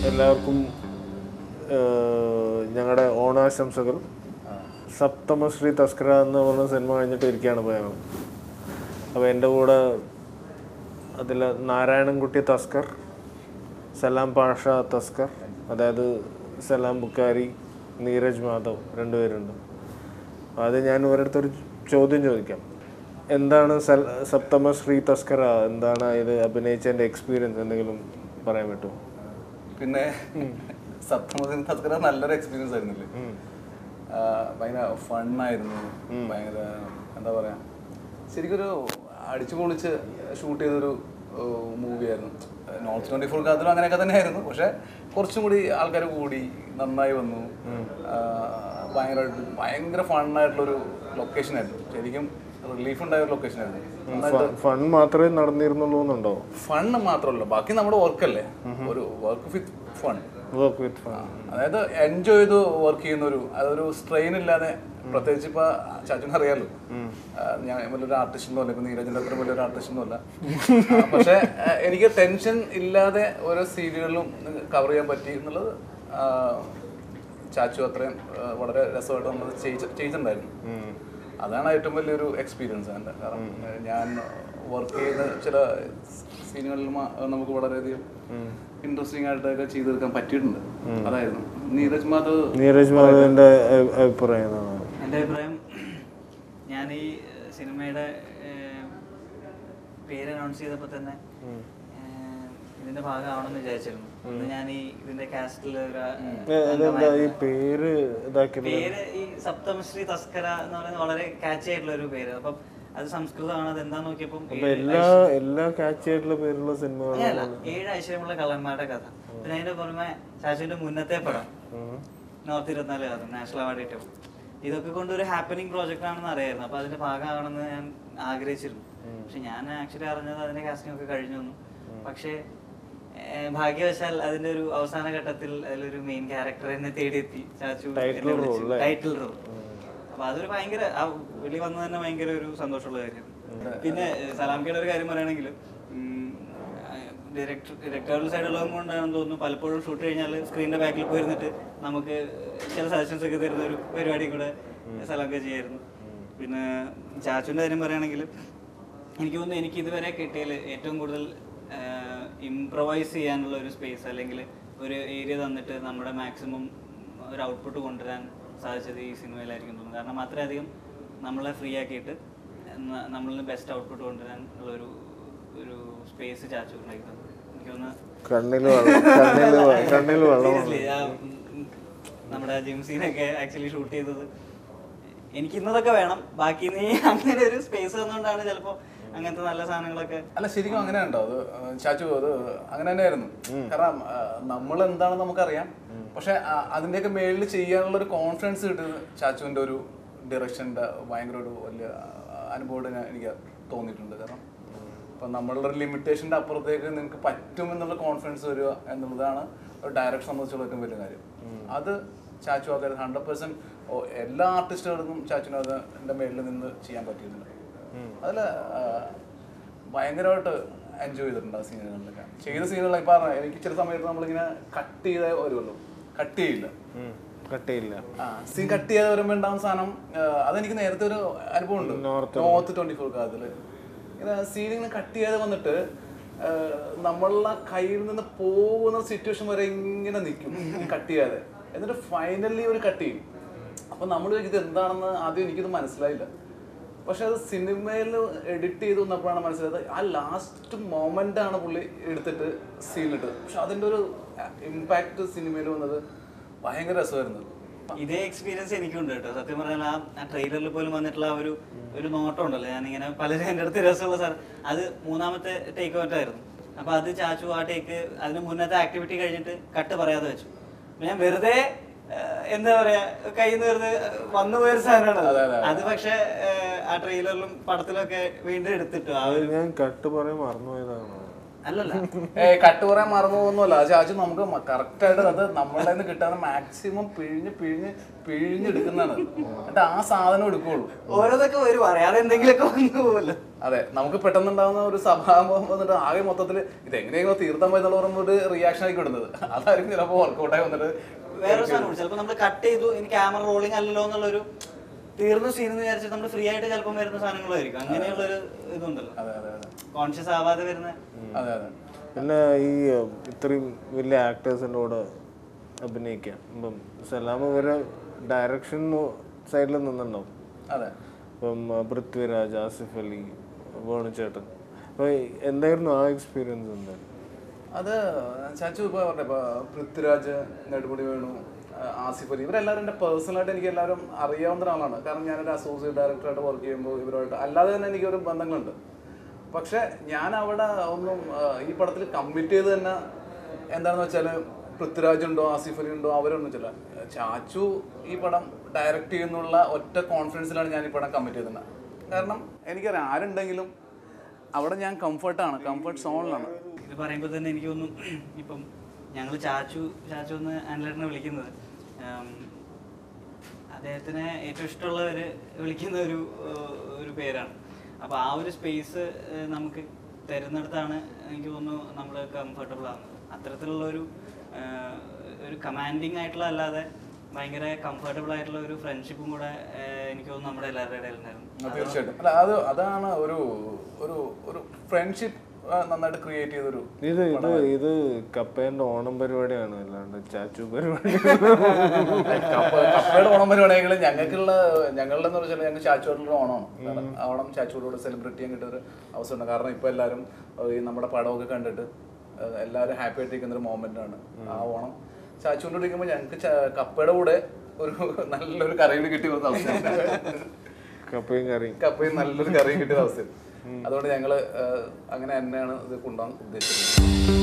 എല്ലാവർക്കും ഞങ്ങളുടെ ഓണാശംസകൾ. സപ്തമശ്രീ തസ്കര എന്ന് പറഞ്ഞ സിനിമ കഴിഞ്ഞിട്ട് ഇരിക്കുകയാണ് പോയത്. അപ്പോൾ എൻ്റെ കൂടെ അതിൽ നാരായണൻകുട്ടി തസ്കർ, സലാം പാഷ തസ്കർ, അതായത് സലാം ബുക്കാരി, നീരജ് മാധവ് രണ്ടുപേരുണ്ട്. അപ്പോൾ അത് ഞാൻ ഒരിടത്തൊരു ചോദ്യം ചോദിക്കാം. എന്താണ് സപ്തമശ്രീ തസ്കര, എന്താണ് ഇത് അഭിനയിച്ചതിൻ്റെ എക്സ്പീരിയൻസ് എന്തെങ്കിലും പറയാൻ പറ്റുമോ? പിന്നെ സപ്തമശ്രീ തസ്കര നല്ലൊരു എക്സ്പീരിയൻസ് ആയിരുന്നില്ലേ. ഭയങ്കര ഫണ്ണായിരുന്നു, ഭയങ്കര എന്താ പറയുക, ശരിക്കൊരു അടിച്ചു പൊളിച്ച് ഷൂട്ട് ചെയ്തൊരു മൂവിയായിരുന്നു. നോർത്ത് 24 കാലത്തിലും അങ്ങനെയൊക്കെ തന്നെയായിരുന്നു, പക്ഷെ കുറച്ചും കൂടി ആൾക്കാർ കൂടി നന്നായി വന്നു. ഭയങ്കര ഫണ്ണായിട്ടുള്ളൊരു ലൊക്കേഷനായിരുന്നു, ശരിക്കും റിലീഫ് ഉണ്ടായ ഒരു ലൊക്കേഷനായിരുന്നു. ഫൺ മാത്രമേ നടന്നിരുന്നുള്ളൂ? ഫണ്ണ് മാത്രമല്ല, ബാക്കി നമ്മുടെ വർക്കല്ലേ, ഒരു വർക്ക് വിത്ത് ഫൺ. അതായത് എൻജോയ് ചെയ്ത് വർക്ക് ചെയ്യുന്ന അതൊരു സ്ട്രെയിൻ ഇല്ലാതെ. പ്രത്യേകിച്ച് ഇപ്പൊ ചാച്ചുവിന് അറിയാലോ, ഞാൻ വലിയൊരു ആർട്ടിസ്റ്റൊന്നും അല്ല, ഇപ്പൊ നീരജിന്റെ അത്ര വലിയൊരു ആർട്ടിസ്റ്റൊന്നും അല്ല, പക്ഷെ എനിക്ക് ടെൻഷൻ ഇല്ലാതെ ഓരോ സീരിയലുകളും കവർ ചെയ്യാൻ പറ്റി എന്നുള്ളത് ചാച്ചു അത്രയും വളരെ രസമായിട്ട് നമ്മൾ ചെയ്തിട്ടുണ്ടായിരുന്നു. അതാണ് ഏറ്റവും വലിയൊരു എക്സ്പീരിയൻസ് എൻ്റെ. കാരണം ഞാൻ വർക്ക് ചെയ്യുന്ന ചില സീനുകളിൽ നമുക്ക് വളരെയധികം ഇൻട്രസ്റ്റിംഗ് ആയിട്ടൊക്കെ ചെയ്തെടുക്കാൻ പറ്റിയിട്ടുണ്ട്. അതായിരുന്നു നീരജ് മാധവിന്റെ അഭിപ്രായം. എൻ്റെ അഭിപ്രായം, ഞാൻ ഈ സിനിമയുടെ പേര് അനൗൺസ് ചെയ്തപ്പോൾ തന്നെ ഇതിന്റെ ഭാഗമാവണമെന്ന് വിചാരിച്ചിരുന്നു. ഞാൻ ഇതിന്റെ കാസ്റ്റിൽ പേര് ഈ സപ്തമശ്രീ തസ്കര എന്ന് പറയുന്നത് വളരെ കാച്ചി ആയിട്ടുള്ള ഒരു പേര്. അപ്പം അത് സംസ്കൃതമാണ്. അത് എന്താ നോക്കിയപ്പം എല്ലാ കാച്ചി ആയിട്ടുള്ള പേരുള്ള സിനിമകളല്ല, 7 ഐശ്വര്യമുള്ള കള്ളന്മാരുടെ കഥ. പിന്നെ അതിന്റെ പുറമെ ചാച്ചുവിന്റെ മുന്നത്തെ പടം നോർത്ത് 24 കാലം നാഷണൽ അവാർഡ് കിട്ടും. ഇതൊക്കെ കൊണ്ട് ഒരു ഹാപ്പനിങ് പ്രോജക്റ്റ് ആണെന്ന് അറിയായിരുന്നു. അപ്പൊ അതിന്റെ ഭാഗമാണെന്ന് ഞാൻ ആഗ്രഹിച്ചിരുന്നു. പക്ഷെ ഞാൻ ആക്ച്വലി അറിഞ്ഞത് അതിന്റെ കാസ്റ്റിംഗ് ഒക്കെ കഴിഞ്ഞു വന്നു. പക്ഷേ ഭാഗ്യവശാൽ അതിന്റെ ഒരു അവസാന ഘട്ടത്തിൽ അതിലൊരു മെയിൻ ക്യാരക്ടർ എന്നെ തേടിയെത്തി. ചാച്ചു ടൈറ്റിൽ റോൾ. അപ്പൊ അതൊരു ഭയങ്കര വെളി വന്നു തന്നെ ഭയങ്കര ഒരു സന്തോഷമുള്ള കാര്യമാണ്. പിന്നെ സലാംകയുടെ ഒരു കാര്യം പറയുകയാണെങ്കിൽ, ഡയറക്ടറുടെ സൈഡുള്ളതും കൊണ്ടാണെന്ന് തോന്നുന്നു പലപ്പോഴും ഷൂട്ട് കഴിഞ്ഞാൽ സ്ക്രീനിന്റെ ബാക്കിൽ പോയിരുന്നിട്ട് നമുക്ക് ചില സജഷൻസ് ഒക്കെ തരുന്ന ഒരു പരിപാടി കൂടെ സലാംക ചെയ്യായിരുന്നു. പിന്നെ ചാച്ചുവിന്റെ കാര്യം പറയുകയാണെങ്കിൽ, എനിക്ക് തോന്നുന്നു എനിക്ക് ഇതുവരെ കിട്ടിയതിൽ ഏറ്റവും കൂടുതൽ ഇംപ്രവൈസ് ചെയ്യാനുള്ള ഒരു സ്പേസ്, അല്ലെങ്കിൽ ഒരു ഏരിയ തന്നിട്ട് നമ്മുടെ മാക്സിമം ഒരു ഔട്ട്പുട്ട് കൊണ്ടുവരാൻ സാധിച്ചത് ഈ സിനിമയിലായിരിക്കും തോന്നുന്നു. കാരണം അത്രയധികം നമ്മളെ ഫ്രീ ആക്കിയിട്ട് നമ്മളിന് ബെസ്റ്റ് ഔട്ട്പുട്ട് കൊണ്ടുവരാൻ ഉള്ള ഒരു സ്പേസ് ചാച്ചു ഉണ്ടാക്കി തന്നു. എനിക്ക് തോന്നുന്നു നമ്മുടെ ജിം സീനൊക്കെ ആക്ച്വലി ഷൂട്ട് ചെയ്തത് എനിക്ക് ഇന്നതൊക്കെ വേണം, ബാക്കി നീ അങ്ങനെ ഒരു സ്പേസ് തന്നുകൊണ്ടാണ് ചിലപ്പോൾ അങ്ങനത്തെ നല്ല സാധനങ്ങളൊക്കെ. അല്ല, ശരിക്കും അങ്ങനെ ഉണ്ടോ അത് ചാച്ചു? അത് അങ്ങനെ തന്നെയായിരുന്നു. കാരണം നമ്മൾ എന്താണെന്ന് നമുക്കറിയാം, പക്ഷെ അതിന്റെയൊക്കെ മേളിൽ ചെയ്യാനുള്ള ഒരു കോൺഫിഡൻസ് കിട്ടുന്നത് ചാച്ചുവിന്റെ ഒരു ഡയറക്ഷന്റെ ഭയങ്കര ഒരു വലിയ അനുഭവം എനിക്ക് തോന്നിയിട്ടുണ്ട്. കാരണം ഇപ്പൊ നമ്മളുടെ ഒരു ലിമിറ്റേഷന്റെ അപ്പുറത്തേക്ക് നിനക്ക് പറ്റുമെന്നുള്ള കോൺഫിഡൻസ് വരിക എന്നുള്ളതാണ് ഒരു ഡയറക്ഷൻ സംബന്ധിച്ചുള്ള ഏറ്റവും വലിയ കാര്യം. അത് ചാച്ചു അത് 100% എല്ലാ ആർട്ടിസ്റ്റുകൾക്കും ചാച്ചുവിന് അതിന്റെ മേളിൽ നിന്ന് ചെയ്യാൻ പറ്റിയിട്ടുണ്ട്. അതിൽ ഭയങ്കരമായിട്ട് എൻജോയ് ചെയ്തിട്ടുണ്ട് ആ സീനുകളിലൊക്കെ. ചെയ്ത സീനുകളിൽ ഇപ്പം എനിക്ക് ചില സമയത്ത് നമ്മളിങ്ങനെ കട്ട് ചെയ്തേ വരുമല്ലോ, കട്ട് ചെയ്യില്ല. സീൻ കട്ട് ചെയ്ത് വരുമ്പോൾ ഉണ്ടാകുന്ന സാധനം അതെനിക്ക് നേരത്തെ ഒരു അനുഭവം ഉണ്ട്. നോർത്ത് 24 കാലത്തിൽ ഇങ്ങനെ സീൻ ഇങ്ങനെ കട്ട് ചെയ്ത് വന്നിട്ട് നമ്മളുടെ കയ്യിൽ നിന്ന് പോകുന്ന സിറ്റുവേഷൻ വരെ ഇങ്ങനെ നിൽക്കും കട്ട് ചെയ്യാതെ. എന്നിട്ട് ഫൈനലി ഒരു കട്ട് ചെയ്യും. അപ്പം നമ്മൾ ഇത് എന്താണെന്ന് ആദ്യം എനിക്കിത് മനസ്സിലായില്ല. പക്ഷെ അത് സിനിമയിൽ എഡിറ്റ് ചെയ്ത് വന്നപ്പോഴാണ് മനസ്സിലായത് ആ ലാസ്റ്റ് മൊമെന്റ് ആണ് പുള്ളി എടുത്തിട്ട് സീനിലിട്ടത്. പക്ഷെ അതിൻ്റെ ഒരു ഇമ്പാക്ട് സിനിമയിൽ വന്നത് ഭയങ്കര രസമായിരുന്നു. ഇതേ എക്സ്പീരിയൻസ് എനിക്കുണ്ട് കേട്ടോ. സത്യം പറഞ്ഞാൽ ആ ട്രെയിലറിൽ പോലും വന്നിട്ടുള്ള ഒരു നോട്ടം ഉണ്ടല്ലോ, ഞാനിങ്ങനെ പലരും എൻ്റെ അടുത്ത് രസമുള്ള സാർ, അത് 3ാമത്തെ ടേക്ക് ഔട്ടായിരുന്നു. അപ്പൊ അത് ചാച്ചു ആ ടേക്ക് അതിന് മുന്നത്തെ ആക്ടിവിറ്റി കഴിഞ്ഞിട്ട് കട്ട് പറയാതെ വെച്ചു. ഞാൻ വെറുതെ എന്താ പറയാ, കയ്യിൽ നിന്ന് വെറുതെ വന്നു പോയൊരു സാധനമാണ് അത്. പക്ഷെ ആ ട്രെയിലറിലും പടത്തിലൊക്കെ വീണ്ടും എടുത്തിട്ടു. ഞാൻ കട്ട് പറയാൻ മറന്നുപോയതാണ്. അല്ലല്ല കട്ട് പറയാൻ മറന്നു പോകുന്നല്ല ചാച്ചു നമുക്ക് കറക്റ്റ് ആയിട്ട് അത് നമ്മളുടെ നിന്ന് കിട്ടാൻ മാക്സിമം പിഴിഞ്ഞെടുക്കുന്നതാണ്. എന്നിട്ട് ആ സാധനം എടുക്കുള്ളൂ. ഓരോതൊക്കെ വരും, അറിയാതെ എന്തെങ്കിലുമൊക്കെ വന്നു പോകല്ലോ. അതെ, നമുക്ക് പെട്ടെന്നുണ്ടാകുന്ന ഒരു സഭാപം വന്നിട്ട് ആകെ മൊത്തത്തിൽ ഇതെങ്ങനെയെങ്കിലും തീർത്താൻ പോയെന്നുള്ള പറയുമ്പോൾ ഒരു റിയാക്ഷൻ ആയി കിടുന്നത് അതായിരിക്കും ചിലപ്പോൾ വർക്കൗട്ടായി വന്നിട്ട്. വേറെ സാധനം ചിലപ്പോൾ നമ്മൾ കട്ട് ചെയ്തു, ഇനി ക്യാമറ റോളിംഗ് അല്ലല്ലോ എന്നുള്ളൊരു തീർന്ന സീൻ എന്ന് വിചാരിച്ചിട്ട് നമ്മൾ ഫ്രീ ആയിട്ട് ചിലപ്പോൾ വരുന്ന സാധനങ്ങളായിരിക്കും. അങ്ങനെയുള്ളൊരു ഇതുണ്ടല്ലോ, കോൺഷ്യസ് ആവാതെ വരുന്ന. അതെ അതെ. പിന്നെ ഈ ഇത്രയും വലിയ ആക്ടേഴ്സിൻ്റെ കൂടെ അഭിനയിക്കാം. ഇപ്പം സലാം ഇവരെ ഡയറക്ഷൻ സൈഡിൽ നിന്നുണ്ടാവും. അതെ. ഇപ്പം പൃഥ്വിരാജ്, ആസിഫ് അലി, വേണുചേട്ടൻ. അപ്പോൾ എന്തായിരുന്നു ആ എക്സ്പീരിയൻസ്? എന്തായാലും അത് ചാച്ചു ഇപ്പോൾ പറഞ്ഞ ഇപ്പോൾ പൃഥ്വിരാജ്, നെടുമുടി വേണു, ആസിഫ് അലി ഇവരെല്ലാവരും എൻ്റെ പേഴ്സണലായിട്ട് എനിക്ക് എല്ലാവരും അറിയാവുന്ന ഒരാളാണ്. കാരണം ഞാനൊരു അസോസിയേറ്റ് ഡയറക്ടറായിട്ട് വർക്ക് ചെയ്യുമ്പോൾ ഇവരുമായിട്ട് അല്ലാതെ തന്നെ എനിക്കൊരു ബന്ധങ്ങളുണ്ട്. പക്ഷെ ഞാൻ അവിടെ ഒന്നും ഈ പടത്തിൽ കമ്മിറ്റ് ചെയ്ത് തന്നെ എന്താണെന്ന് വെച്ചാൽ പൃഥ്വിരാജ് ഉണ്ടോ ആസിഫ് അലി ഉണ്ടോ അവരൊന്നും വെച്ചില്ല. ചാച്ചു ഈ പടം ഡയറക്റ്റ് ചെയ്യുന്നുള്ള ഒറ്റ കോൺഫിഡൻസിലാണ് ഞാൻ ഈ പടം കമ്മിറ്റ് ചെയ്തത്. കാരണം എനിക്കറിയാം ആരുണ്ടെങ്കിലും അവിടെ ഞാൻ കംഫർട്ടാണ്, കംഫർട്ട് സോണിലാണ്. ഇത് പറയുമ്പോൾ തന്നെ എനിക്ക് തോന്നും ഇപ്പം ഞങ്ങൾ ചാച്ചു എന്ന് ആൻഡ്ലേട്ടനെ വിളിക്കുന്നത് അദ്ദേഹത്തിന് ഏറ്റവും ഇഷ്ടമുള്ളവർ വിളിക്കുന്ന ഒരു പേരാണ്. അപ്പോൾ ആ ഒരു സ്പേസ് നമുക്ക് തരുന്നിടത്താണ് എനിക്ക് തോന്നുന്നു നമ്മൾ കംഫർട്ടബിൾ ആകുന്നത്. അത്തരത്തിലുള്ളൊരു കമാൻഡിങ് ആയിട്ടുള്ള അല്ലാതെ ഭയങ്കര കംഫർട്ടബിൾ ആയിട്ടുള്ള ഒരു ഫ്രണ്ട്ഷിപ്പും കൂടെ എനിക്ക് തോന്നുന്നു നമ്മുടെ എല്ലാവരുടെ ഇടയിലുണ്ടായിരുന്നു. തീർച്ചയായിട്ടും. അല്ല അതാണ് ഒരു ഫ്രണ്ട്ഷിപ്പ് നന്നായിട്ട് ക്രിയേറ്റ് ചെയ്തൊരു. ഇത് കപ്പേന്റെ ഓണം പരിപാടിയാണ്, അല്ലാണ്ട് ചാച്ചു പരിപാടി. കപ്പയുടെ ഓണം പരിപാടികൾ ഞങ്ങളുടെ എന്ന് വെച്ചാൽ ഞങ്ങൾ ചാച്ചുവായിട്ടുള്ള ഓണമാണ്. ഓണം ചാച്ചുവോട് സെലിബ്രേറ്റ് ചെയ്യാൻ കിട്ടിയൊരു അവസരമുണ്ട്. കാരണം ഇപ്പൊ എല്ലാവരും ഈ നമ്മുടെ പടമൊക്കെ കണ്ടിട്ട് എല്ലാവരും ഹാപ്പി ആയിട്ടിരിക്കുന്ന ഒരു മൊമെന്റ് ആണ് ആ ഓണം. ചാച്ചുകൊണ്ട് ഇരിക്കുമ്പോൾ ഞങ്ങൾക്ക് കപ്പയുടെ കൂടെ ഒരു നല്ലൊരു കറിയും കിട്ടി വന്ന അവസ്ഥ. കപ്പയും നല്ലൊരു കറിയും കിട്ടിയ അവസ്ഥ. അതുകൊണ്ട് ഞങ്ങള് അങ്ങനെ തന്നെയാണ് ഇത് കൊണ്ടുപോകാൻ ഉദ്ദേശിച്ചത്.